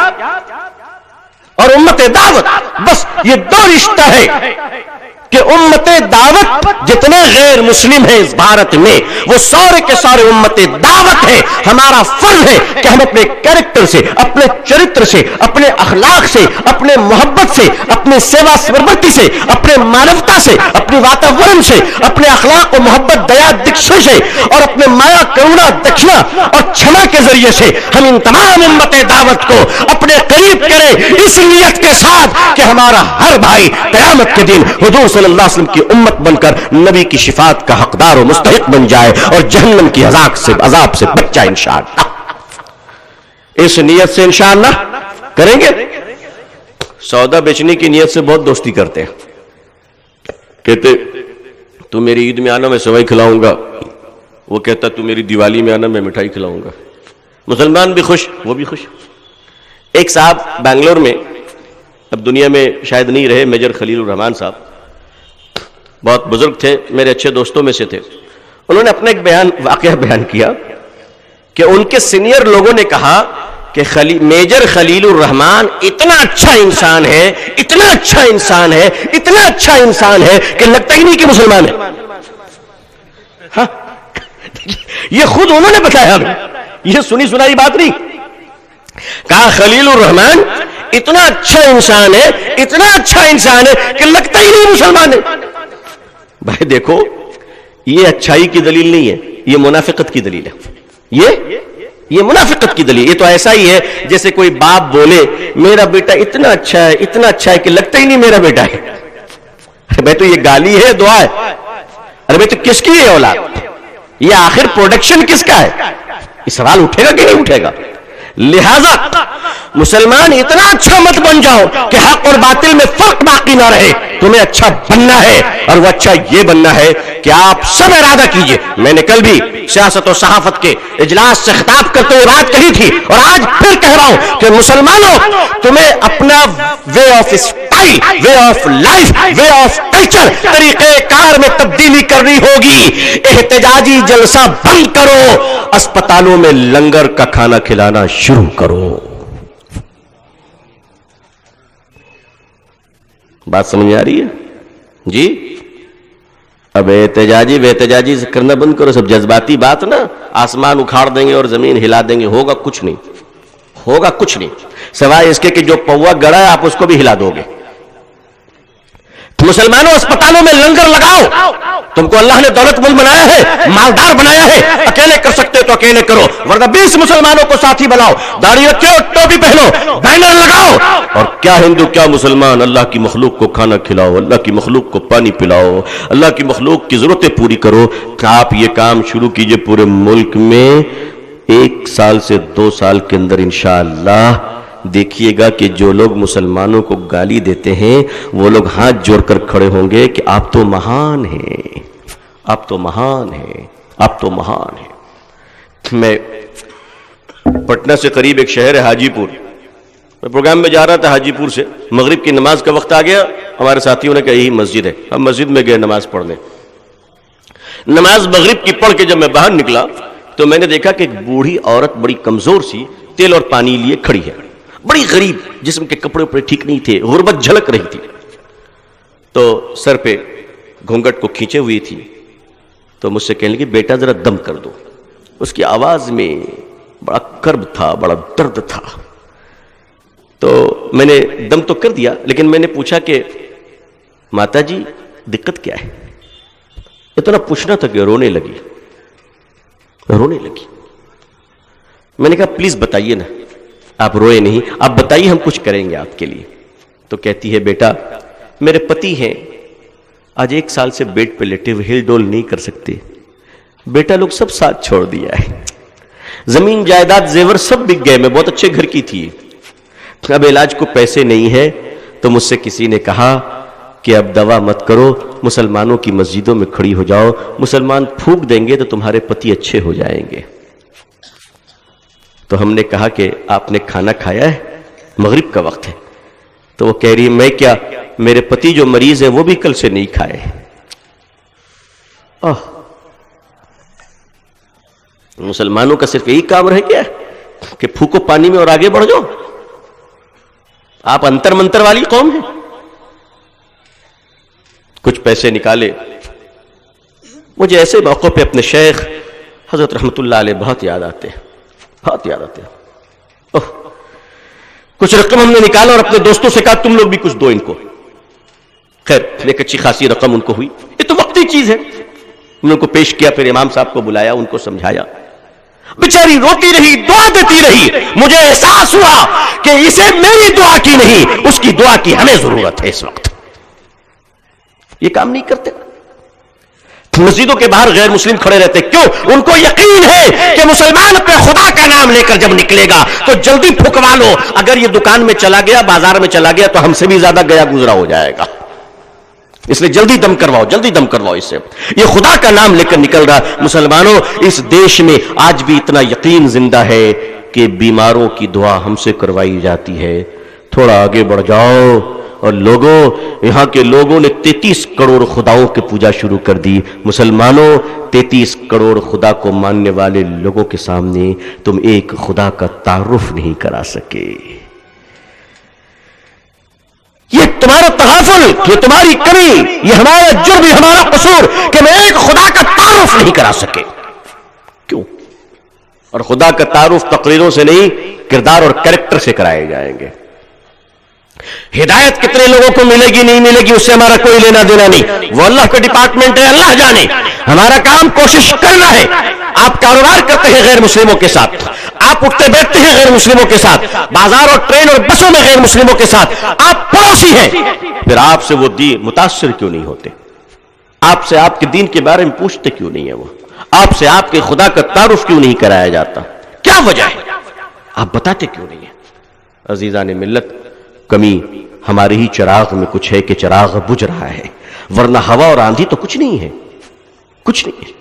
اور امت دعوت، بس یہ دو رشتہ ہے کہ امت دعوت جتنے غیر مسلم ہیں اس بھارت میں وہ سارے کے سارے امت دعوت ہے۔ ہمارا فرض ہے کہ ہم اپنے کیریکٹر سے، اپنے چرتر سے، اپنے اخلاق سے، اپنے محبت سے، اپنے سیوا سربرتی سے، اپنے مانوتا سے، اپنے واتاورن سے، اپنے اخلاق و محبت دیا دکشا سے اور اپنے مایا کرونا دکھنا اور چھما کے ذریعے سے ہم ان تمام امت دعوت کو اپنے قریب کریں، اس نیت کے ساتھ کہ ہمارا ہر بھائی قیامت کے دن حضور صلی اللہ علیہ وسلم کی امت بن کر نبی کی شفاعت کا حقدار و مستحق بن جائے اور جہنم کی عذاب سے بچ جائے انشاءاللہ۔ اس نیت سے انشاءاللہ کریں گے۔ سودا بیچنے کی نیت سے بہت دوستی کرتے ہیں، کہتے تو میری عید میں آنا میں سوئی کھلاؤں گا، وہ کہتا تو میری دیوالی میں آنا میں مٹھائی کھلاؤں گا، مسلمان بھی خوش وہ بھی خوش۔ ایک صاحب بنگلور میں، اب دنیا میں شاید نہیں رہے، میجر خلیل الرحمان صاحب، بہت بزرگ تھے، میرے اچھے دوستوں میں سے تھے۔ انہوں نے اپنا ایک واقعہ بیان کیا کہ ان کے سینئر لوگوں نے کہا کہ میجر خلیل الرحمان اتنا اچھا انسان ہے، اتنا اچھا انسان ہے، اتنا اچھا انسان ہے کہ لگتا ہی نہیں کہ مسلمان ہے۔ ہاں یہ خود انہوں نے بتایا، یہ سنی سنائی بات نہیں، کہا خلیل الرحمان اتنا اچھا انسان ہے، اتنا اچھا انسان ہے کہ لگتا ہی نہیں مسلمان ہے۔ بھائی دیکھو یہ اچھائی کی دلیل نہیں ہے، یہ منافقت کی دلیل ہے، یہ منافقت کی دلیل۔ یہ تو ایسا ہی ہے جیسے کوئی باپ بولے میرا بیٹا اتنا اچھا ہے، اتنا اچھا ہے کہ لگتا ہی نہیں میرا بیٹا ہے۔ بھائی تو یہ گالی ہے دعا ہے؟ ارے بھائی تو کس کی ہے اولاد؟ یہ آخر پروڈکشن کس کا ہے؟ یہ سوال اٹھے گا کہ نہیں اٹھے گا؟ لہذا مسلمان اتنا اچھا مت بن جاؤ کہ حق اور باطل میں فرق باقی نہ رہے، تمہیں اچھا بننا ہے، اور وہ اچھا یہ بننا ہے کہ آپ سب ارادہ کیجئے۔ میں نے کل بھی سیاست و صحافت کے اجلاس سے خطاب کرتے ہوئے بات کہی تھی، اور آج پھر کہہ رہا ہوں کہ مسلمانوں، تمہیں اپنا way of style, way of life, way of culture, طریقہ کار میں تبدیلی کرنی ہوگی۔ احتجاجی جلسہ بند کرو، اسپتالوں میں لنگر کا کھانا کھلانا شروع کرو۔ بات سمجھ آ رہی ہے جی؟ اب احتجاجی کرنا بند کرو، سب جذباتی بات نا، آسمان اکھاڑ دیں گے اور زمین ہلا دیں گے، ہوگا کچھ نہیں، ہوگا کچھ نہیں، سوائے اس کے کہ جو پوا گڑا ہے آپ اس کو بھی ہلا دو گے۔ مسلمانوں، اسپتالوں میں لنگر لگاؤ، تم کو اللہ نے دولت مند بنایا ہے، مالدار بنایا ہے، اکیلے کر سکتے تو اکیلے کرو، ورنہ 20 مسلمانوں کو ساتھی بناؤ، داڑھی رکھو، ٹوپی پہنو، بینر لگاؤ، اور کیا ہندو کیا مسلمان، اللہ کی مخلوق کو کھانا کھلاؤ، اللہ کی مخلوق کو پانی پلاؤ، اللہ کی مخلوق کی ضرورتیں پوری کرو۔ آپ یہ کام شروع کیجئے پورے ملک میں، 1 سال سے 2 سال کے اندر انشاءاللہ دیکھیے گا کہ جو لوگ مسلمانوں کو گالی دیتے ہیں وہ لوگ ہاتھ جوڑ کر کھڑے ہوں گے کہ آپ تو مہان ہیں، آپ تو مہان ہیں، آپ تو مہان ہیں۔ میں پٹنہ سے قریب ایک شہر ہے حاجی پور، میں پروگرام میں جا رہا تھا حاجی پور سے، مغرب کی نماز کا وقت آ گیا، ہمارے ساتھیوں نے کہا یہی مسجد ہے، ہم مسجد میں گئے نماز پڑھنے۔ نماز مغرب کی پڑھ کے جب میں باہر نکلا تو میں نے دیکھا کہ ایک بوڑھی عورت بڑی کمزور سی تیل اور پانی لیے کھڑی ہے، بڑی غریب، جسم کے کپڑے اوپر ٹھیک نہیں تھے، غربت جھلک رہی تھی، تو سر پہ گھونگھٹ کو کھینچے ہوئی تھی، تو مجھ سے کہنے لگی بیٹا ذرا دم کر دو۔ اس کی آواز میں بڑا کرب تھا، بڑا درد تھا، تو میں نے دم تو کر دیا، لیکن میں نے پوچھا کہ ماتا جی دقت کیا ہے؟ اتنا پوچھنا تھا کہ رونے لگی۔ میں نے کہا پلیز بتائیے نا، آپ روئے نہیں، آپ بتائیے ہم کچھ کریں گے آپ کے لیے۔ تو کہتی ہے بیٹا میرے پتی ہیں، آج 1 سال سے بیڈ پہ لیٹے ہوئے، ہل ڈول نہیں کر سکتے، بیٹا لوگ سب ساتھ چھوڑ دیا ہے، زمین جائیداد زیور سب بک گئے، میں بہت اچھے گھر کی تھی، اب علاج کو پیسے نہیں ہے، تو مجھ سے کسی نے کہا کہ اب دوا مت کرو، مسلمانوں کی مسجدوں میں کھڑی ہو جاؤ، مسلمان پھونک دیں گے تو تمہارے پتی اچھے ہو جائیں گے۔ تو ہم نے کہا کہ آپ نے کھانا کھایا ہے؟ مغرب کا وقت ہے۔ تو وہ کہہ رہی ہے میں کیا، میرے پتی جو مریض ہیں وہ بھی کل سے نہیں کھائے۔ مسلمانوں کا صرف یہی کام رہ گیا کہ پھونکو پانی میں اور آگے بڑھ جاؤ؟ آپ انتر منتر والی قوم ہیں۔ کچھ پیسے نکالے، مجھے ایسے موقع پہ اپنے شیخ حضرت رحمت اللہ علیہ بہت یاد آتے ہیں، بہت یاد آتے ہیں۔ کچھ رقم ہم نے نکالا اور اپنے دوستوں سے کہا تم لوگ بھی کچھ دو ان کو۔ خیر ایک اچھی خاصی رقم ان کو ہوئی، یہ تو وقتی چیز ہے، ہم نے ان کو پیش کیا، پھر امام صاحب کو بلایا، ان کو سمجھایا، بیچاری روتی رہی، دعا دیتی رہی۔ مجھے احساس ہوا کہ اسے میری دعا کی نہیں، اس کی دعا کی ہمیں ضرورت ہے اس وقت۔ یہ کام نہیں کرتے، مسجدوں کے باہر غیر مسلم کھڑے رہتے، کیوں؟ ان کو یقین ہے کہ مسلمان اپنے خدا کا نام لے کر جب نکلے گا تو جلدی پھکوا لو، اگر یہ دکان میں چلا گیا، بازار میں چلا گیا تو ہم سے بھی زیادہ گیا گزرا ہو جائے گا، اس لیے جلدی دم کرواؤ، جلدی دم کرواؤ اس سے۔ یہ خدا کا نام لے کر نکل رہا۔ مسلمانوں، اس دیش میں آج بھی اتنا یقین زندہ ہے کہ بیماروں کی دعا ہم سے کروائی جاتی ہے۔ تھوڑا آگے بڑھ جاؤ، اور لوگوں، یہاں کے لوگوں نے 33 کروڑ خداؤں کی پوجا شروع کر دی۔ مسلمانوں، 33 کروڑ خدا کو ماننے والے لوگوں کے سامنے تم ایک خدا کا تعارف نہیں کرا سکے۔ یہ تمہارا تغافل، یہ تمہاری کمی، یہ ہمارا جرم، یہ ہمارا قصور کہ میں ایک خدا کا تعارف نہیں کرا سکے۔ کیوں؟ اور خدا کا تعارف تقریروں سے نہیں، کردار اور کریکٹر سے کرائے جائیں گے۔ ہدایت کتنے لوگوں کو ملے گی نہیں ملے گی اس سے ہمارا کوئی لینا دینا نہیں، وہ اللہ کا ڈپارٹمنٹ ہے، اللہ جانے۔ ہمارا کام کوشش کرنا ہے۔ آپ کاروبار کرتے ہیں غیر مسلموں کے ساتھ، آپ اٹھتے بیٹھتے ہیں غیر مسلموں کے ساتھ، بازار اور ٹرین اور بسوں میں غیر مسلموں کے ساتھ، آپ پڑوسی ہیں، پھر آپ سے وہ دین متاثر کیوں نہیں ہوتے؟ آپ سے آپ کے دین کے بارے میں پوچھتے کیوں نہیں ہے؟ وہ آپ سے آپ کے خدا کا تعارف کیوں نہیں کرایا جاتا؟ کیا وجہ ہے؟ آپ بتاتے کیوں نہیں ہیں؟ عزیزان ملت، کمی ہمارے ہی چراغ میں کچھ ہے کہ چراغ بجھ رہا ہے، ورنہ ہوا اور آندھی تو کچھ نہیں ہے، کچھ نہیں ہے۔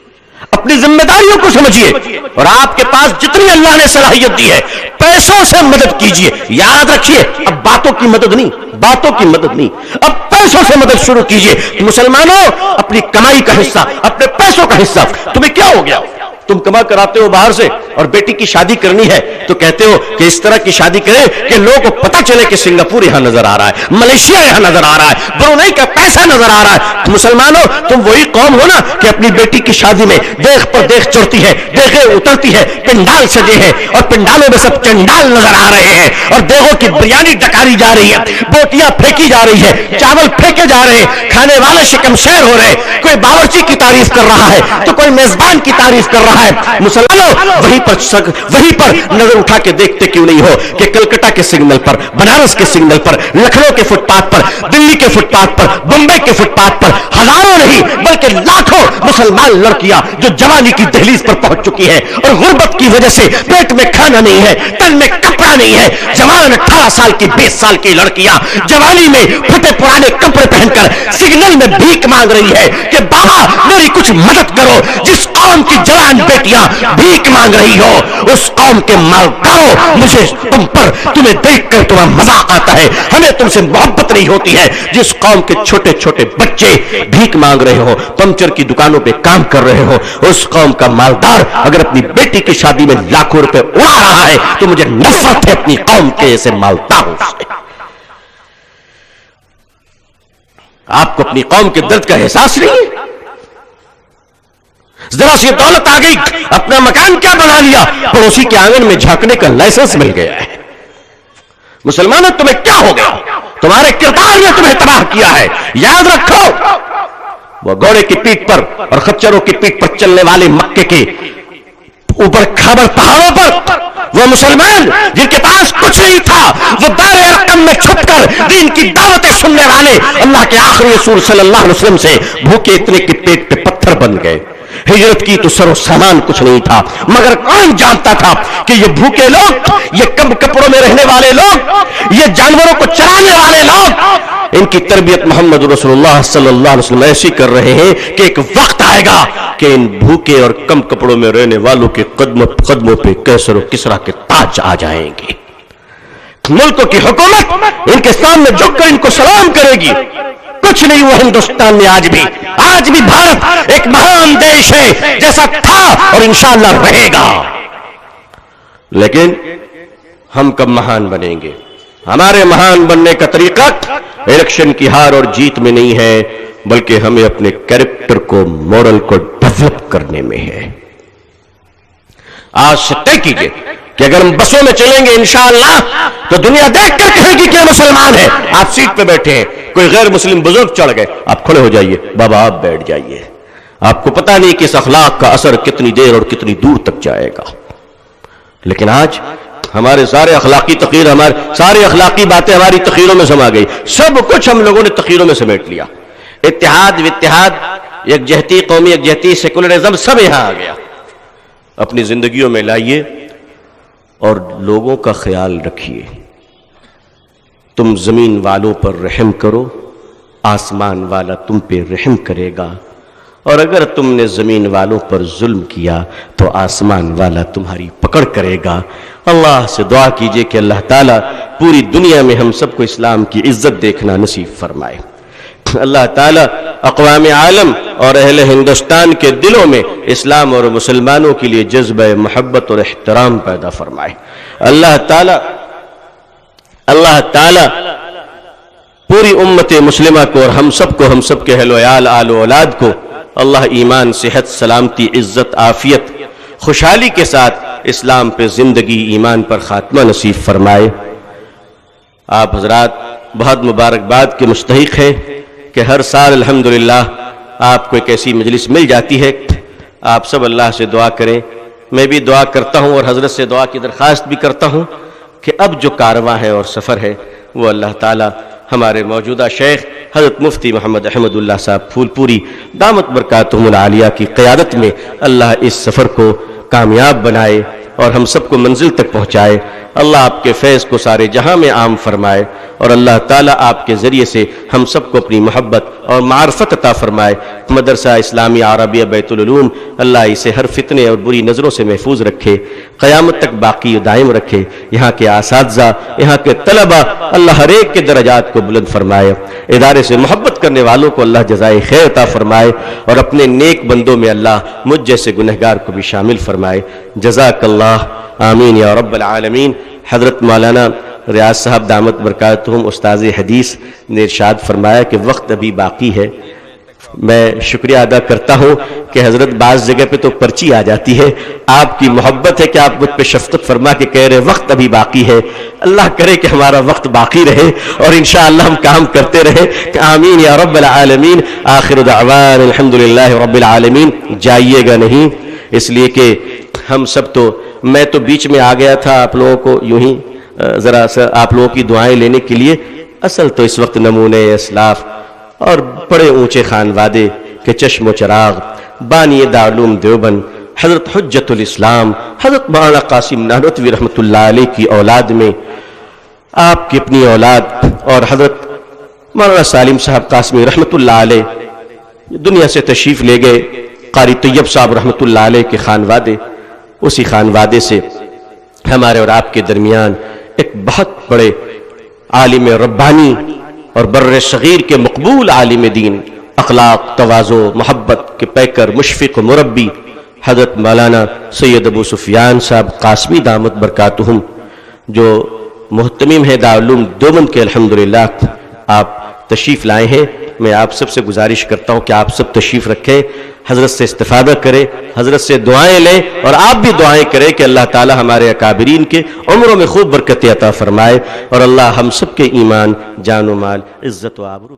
اپنی ذمہ داریوں کو سمجھیے، اور آپ کے پاس جتنی اللہ نے صلاحیت دی ہے پیسوں سے مدد کیجیے. یاد رکھیے اب باتوں کی مدد نہیں، باتوں کی مدد نہیں، اب پیسوں سے مدد شروع کیجیے. مسلمانوں اپنی کمائی کا حصہ، اپنے پیسوں کا حصہ. تمہیں کیا ہو گیا؟ تم کما کر آتے ہو باہر سے اور بیٹی کی شادی کرنی ہے تو کہتے ہو کہ اس طرح کی شادی کریں کہ لوگوں کو پتہ چلے کہ سنگاپور یہاں نظر آ رہا ہے، ملیشیا یہاں نظر آ رہا ہے، برونئی کا پیسہ نظر آ رہا ہے. مسلمانوں تم وہی قوم ہو نا کہ اپنی بیٹی کی شادی میں دیکھ پر دیکھ چڑھتی ہے، دیکھیں اترتی ہے، پنڈال سجے ہیں اور پنڈالوں میں سب چنڈال نظر آ رہے ہیں، اور دیگوں کی بریانی ڈکاری جا رہی ہے، بوٹیاں پھینکی جا رہی ہے، چاول پھینکے جا رہے ہیں، کھانے والے شکم شیر ہو رہے ہیں. کوئی باورچی کی تعریف کر رہا ہے تو کوئی میزبان کی تعریف کر رہا ہے. مسلمانوں وہیں پر نظر اٹھا کے دیکھتے کیوں نہیں ہو کہ کلکتہ کے سگنل پر، بنارس کے سگنل پر، لکھنؤ کے فٹ پاتھ پر، دلی کے فٹ پاتھ پر، بمبئی کے فٹ پاتھ پر ہزاروں نہیں بلکہ لاکھوں مسلمان لڑکیاں جو جوانی کی دہلیز پر پہنچ چکی ہیں اور غربت کی وجہ سے پیٹ میں کھانا نہیں ہے، تن میں کپڑا نہیں ہے. جوان 18 سال کی 20 سال کی لڑکیاں جوانی میں پھٹے پرانے کپڑے پہن کر سگنل میں بھیک مانگ رہی ہے کہ بابا میری کچھ مدد کرو. جس قوم کی جوان بیٹیاں بھیک مانگ رہی ہو اس قوم کے مالداروں، مجھے تمہیں دیکھ کر تمہیں مذاق آتا ہے، ہمیں تم سے محبت نہیں ہوتی ہے. جس قوم کے چھوٹے چھوٹے بچے بھیک مانگ رہے ہو، پنچر کی دکانوں پہ کام کر رہے ہو، اس قوم کا مالدار اگر اپنی بیٹی کی شادی میں لاکھوں روپے اڑا رہا ہے تو مجھے نفرت ہے اپنی قوم کے ایسے مالداروں سے. آپ کو اپنی قوم کے درد کا احساس نہیں ہے؟ ذرا سی دولت آ گئی، اپنا مکان کیا بنا لیا، پڑوسی کے آنگن میں جھانکنے کا لائسنس مل گیا ہے. مسلمانوں تمہیں کیا ہو گیا؟ تمہارے کردار نے تمہیں تباہ کیا ہے. یاد رکھو وہ گھوڑے کی پیٹھ پر اور خچروں کی پیٹھ پر چلنے والے مکے کے اوپر کھابر پہاڑوں پر وہ مسلمان جن کے پاس کچھ نہیں تھا، وہ دار ارقم میں چھپ کر دین کی دعوتیں سننے والے اللہ کے آخری رسول صلی اللہ علیہ وسلم سے بھوکے اتنے کہ پیٹ پہ پتھر بن گئے. ہجرت کی تو سر و سامان کچھ نہیں تھا، مگر کون جانتا تھا کہ یہ بھوکے لوگ، یہ کم کپڑوں میں رہنے والے لوگ، یہ جانوروں کو چرانے والے لوگ، ان کی تربیت محمد رسول اللہ صلی اللہ علیہ وسلم ایسی کر رہے ہیں کہ ایک وقت آئے گا کہ ان بھوکے اور کم کپڑوں میں رہنے والوں کے قدموں پہ کیسر و کسرا کے تاج آ جائیں گے. ملکوں کی حکومت ان کے سامنے جھک کر ان کو سلام کرے گی. کچھ نہیں وہ ہندوستان میں آج بھی بھارت ایک مہان دیش ہے جیسا تھا اور انشاءاللہ رہے گا. لیکن ہم کب مہان بنیں گے؟ ہمارے مہان بننے کا طریقہ الیکشن کی ہار اور جیت میں نہیں ہے، بلکہ ہمیں اپنے کیریکٹر کو، مورل کو ڈیولپ کرنے میں ہے. آج سے طے کیجئے کہ اگر ہم بسوں میں چلیں گے انشاءاللہ تو دنیا دیکھ کر کہے گی کہ مسلمان ہے. آپ سیٹ پہ بیٹھے ہیں، کوئی غیر مسلم بزرگ چڑھ گئے، آپ کھڑے ہو جائیے، بابا آپ بیٹھ جائیے. آپ کو پتہ نہیں کہ اس اخلاق کا اثر کتنی دیر اور کتنی دور تک جائے گا. لیکن آج ہمارے سارے اخلاقی تقریر، ہمارے سارے اخلاقی باتیں ہماری تقریروں میں سما گئی. سب کچھ ہم لوگوں نے تقریروں میں سمیٹ لیا. اتحاد واتحاد، یکجہتی، قومی یکجہتی، سیکولرزم سب یہاں آ گیا. اپنی زندگیوں میں لائیے اور لوگوں کا خیال رکھیے. تم زمین والوں پر رحم کرو، آسمان والا تم پہ رحم کرے گا، اور اگر تم نے زمین والوں پر ظلم کیا تو آسمان والا تمہاری پکڑ کرے گا. اللہ سے دعا کیجئے کہ اللہ تعالیٰ پوری دنیا میں ہم سب کو اسلام کی عزت دیکھنا نصیب فرمائے. اللہ تعالیٰ اقوام عالم اور اہل ہندوستان کے دلوں میں اسلام اور مسلمانوں کے لیے جذبہ محبت اور احترام پیدا فرمائے. اللہ تعالیٰ پوری امت مسلمہ کو اور ہم سب کے اہل و عیال، آل و اولاد کو اللہ ایمان، صحت، سلامتی، عزت، عافیت، خوشحالی کے ساتھ اسلام پہ زندگی، ایمان پر خاتمہ نصیب فرمائے. آپ حضرات بہت مبارکباد کے مستحق ہیں کہ ہر سال الحمدللہ آپ کو ایک ایسی مجلس مل جاتی ہے. آپ سب اللہ سے دعا کریں، میں بھی دعا کرتا ہوں اور حضرت سے دعا کی درخواست بھی کرتا ہوں کہ اب جو کارواں ہے اور سفر ہے وہ اللہ تعالیٰ ہمارے موجودہ شیخ حضرت مفتی محمد احمد اللہ صاحب پھول پوری دامت برکاتہم العالیہ کی قیادت میں اللہ اس سفر کو کامیاب بنائے اور ہم سب کو منزل تک پہنچائے. اللہ آپ کے فیض کو سارے جہاں میں عام فرمائے اور اللہ تعالیٰ آپ کے ذریعے سے ہم سب کو اپنی محبت اور معرفت عطا فرمائے. مدرسہ اسلامی عربیہ بیت العلوم اللہ اسے ہر فتنے اور بری نظروں سے محفوظ رکھے, قیامت تک باقی و دائم رکھے. یہاں کے اساتذہ, یہاں کے طلبہ, اللہ ہر ایک کے درجات کو بلند فرمائے. ادارے سے محبت کرنے والوں کو اللہ جزائے خیر عطا فرمائے, اور اپنے نیک بندوں میں اللہ مجھ جیسے گنہگار کو بھی شامل فرمائے. جزاک اللہ, آمین یا رب العالمین. حضرت مولانا ریاض صاحب دامت برکاتہم استاذ حدیث نے ارشاد فرمایا کہ وقت ابھی باقی ہے. میں شکریہ ادا کرتا ہوں کہ حضرت بعض جگہ پہ تو پرچی آ جاتی ہے, آپ کی محبت ہے کہ آپ مجھ پہ شفقت فرما کے کہہ رہے وقت ابھی باقی ہے. اللہ کرے کہ ہمارا وقت باقی رہے اور انشاءاللہ ہم کام کرتے رہیں. آمین یا رب العالمین. آخر دعوان الحمدللہ رب العالمین. جائیے گا نہیں, اس لیے کہ ہم سب تو, میں تو بیچ میں آ گیا تھا آپ لوگوں کو یوں ہی ذرا سا آپ لوگوں کی دعائیں لینے کے لیے. اصل تو اس وقت نمونے اسلاف اور بڑے اونچے خانوادے کے چشم و چراغ بانی دارالعلوم دیوبند حضرت حجت الاسلام حضرت مولانا قاسم نانوتوی رحمۃ اللہ علیہ کی اولاد میں آپ کی اپنی اولاد اور حضرت مولانا سالم صاحب قاسمی رحمۃ اللہ علیہ دنیا سے تشریف لے گئے. قاری طیب صاحب رحمۃ اللہ علیہ کے خانوادے, اسی خانوادے سے ہمارے اور آپ کے درمیان ایک بہت بڑے عالم ربانی اور بر صغیر کے مقبول عالم دین, اخلاق, تواضع, محبت کے پیکر, مشفق و مربی حضرت مولانا سید ابو سفیان صاحب قاسمی دامت برکاتہم, جو محتمم ہیں دارالعلوم دیوبند کے. الحمدللہ آپ تشریف لائے ہیں. میں آپ سب سے گزارش کرتا ہوں کہ آپ سب تشریف رکھیں, حضرت سے استفادہ کریں, حضرت سے دعائیں لیں, اور آپ بھی دعائیں کریں کہ اللہ تعالی ہمارے اکابرین کے عمروں میں خوب برکت عطا فرمائے, اور اللہ ہم سب کے ایمان, جان و مال, عزت و آبرو